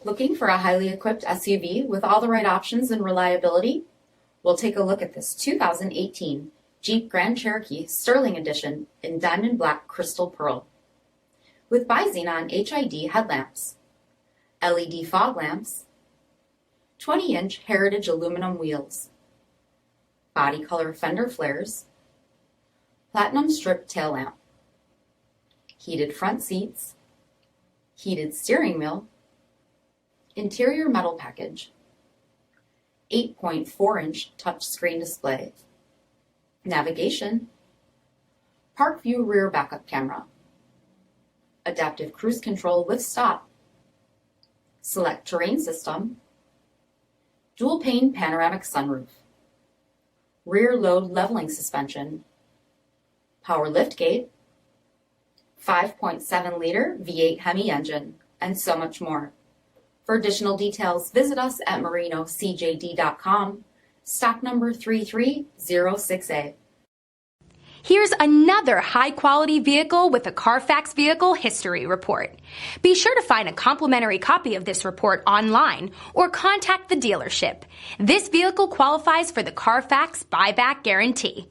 Looking for a highly equipped SUV with all the right options and reliability? We'll take a look at this 2018 Jeep Grand Cherokee Sterling Edition in Diamond Black Crystal Pearl. With BI-XENON HID headlamps, LED fog lamps, 20-inch heritage aluminum wheels, body color fender flares, platinum strip tail lamp, heated front seats, heated steering wheel, interior metal package, 8.4-inch touchscreen display, navigation, park view rear backup camera, adaptive cruise control with stop, select terrain system, dual-pane panoramic sunroof, rear load leveling suspension, power liftgate, 5.7-liter V8 HEMI engine, and so much more. For additional details, visit us at marinocjd.com, stock number 3306A. Here's another high-quality vehicle with a CARFAX vehicle history report. Be sure to find a complimentary copy of this report online or contact the dealership. This vehicle qualifies for the CARFAX buyback guarantee.